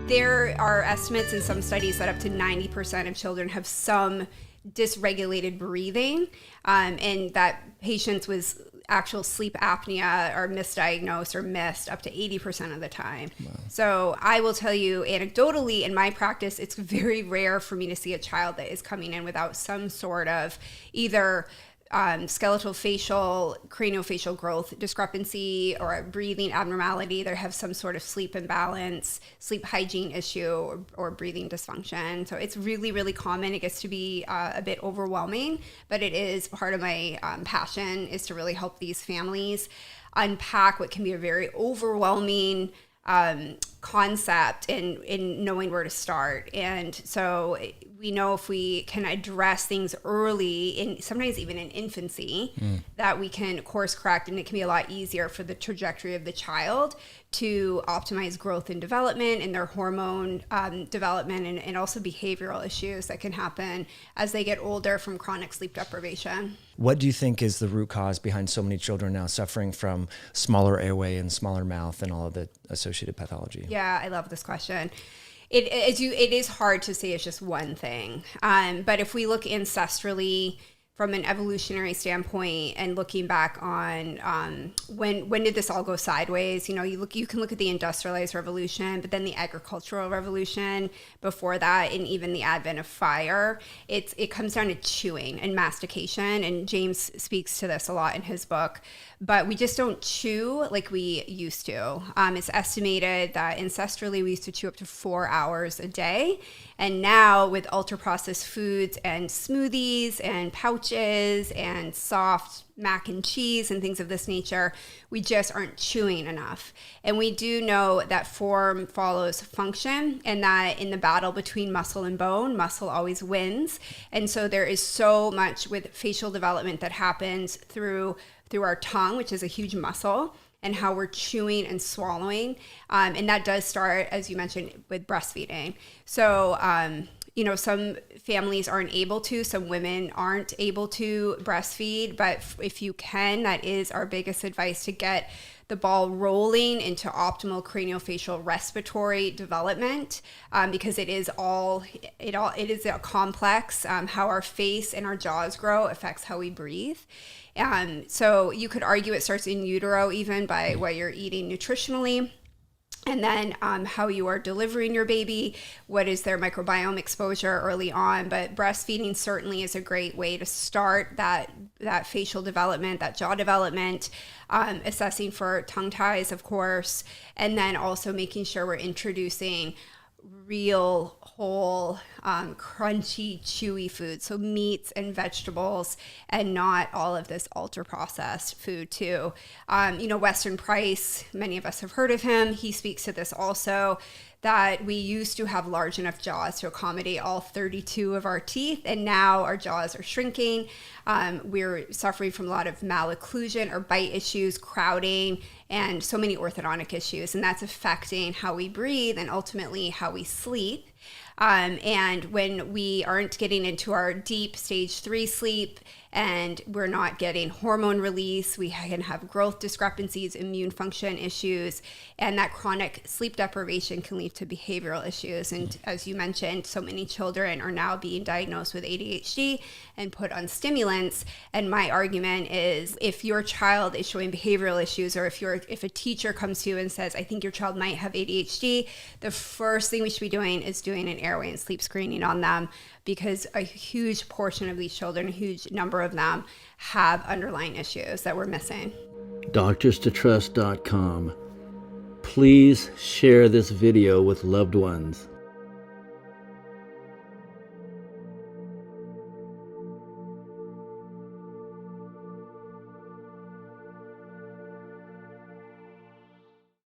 There are estimates in some studies that up to 90% of children have some dysregulated breathing, and that patients with actual sleep apnea are misdiagnosed or missed up to 80% of the time. Wow. So I will tell you anecdotally in my practice, it's very rare for me to see a child that is coming in without some sort of either skeletal facial, cranial-facial growth discrepancy or a breathing abnormality. They have some sort of sleep imbalance, sleep hygiene issue, or breathing dysfunction. So it's really, really common. It gets to be a bit overwhelming, but it is part of my passion is to really help these families unpack what can be a very overwhelming concept in knowing where to start. And so we know if we can address things early, sometimes even in infancy, that we can course correct, and it can be a lot easier for the trajectory of the child to optimize growth and development and their hormone development, and also behavioral issues that can happen as they get older from chronic sleep deprivation. What do you think is the root cause behind so many children now suffering from smaller airway and smaller mouth and all of the associated pathology? Yeah, I love this question. It is hard to say it's just one thing. But if we look ancestrally from an evolutionary standpoint and looking back on when did this all go sideways? You can look at the industrialized revolution, but then the agricultural revolution before that, and even the advent of fire. It comes down to chewing and mastication, and James speaks to this a lot in his book. But we just don't chew like we used to. It's estimated that ancestrally we used to chew up to 4 hours a day. And now with ultra-processed foods and smoothies and pouches and soft mac and cheese and things of this nature, we just aren't chewing enough. And we do know that form follows function, and that in the battle between muscle and bone, muscle always wins. And so there is so much with facial development that happens through our tongue, which is a huge muscle, and how we're chewing and swallowing. And that does start, as you mentioned, with breastfeeding. So, some families aren't able to, some women aren't able to breastfeed, but if you can, that is our biggest advice, to get the ball rolling into optimal craniofacial respiratory development, because it is a complex. How our face and our jaws grow affects how we breathe. So you could argue it starts in utero, even by what you're eating nutritionally. And then how you are delivering your baby, what is their microbiome exposure early on. But breastfeeding certainly is a great way to start that facial development, that jaw development, assessing for tongue ties, of course, and then also making sure we're introducing real, whole, crunchy, chewy food. So meats and vegetables, and not all of this ultra-processed food too. Weston Price, many of us have heard of him. He speaks to this also, that we used to have large enough jaws to accommodate all 32 of our teeth, and now our jaws are shrinking. We're suffering from a lot of malocclusion or bite issues, crowding, and so many orthodontic issues, and that's affecting how we breathe and ultimately how we sleep. And when we aren't getting into our deep stage 3 sleep, and we're not getting hormone release, we can have growth discrepancies, immune function issues, and that chronic sleep deprivation can lead to behavioral issues. And as you mentioned, so many children are now being diagnosed with ADHD and put on stimulants. And my argument is, if your child is showing behavioral issues, or if a teacher comes to you and says, I think your child might have ADHD, the first thing we should be doing is doing an airway and sleep screening on them, because a huge portion of these children, a huge number of them, have underlying issues that we're missing. DoctorsToTrust.com. Please share this video with loved ones.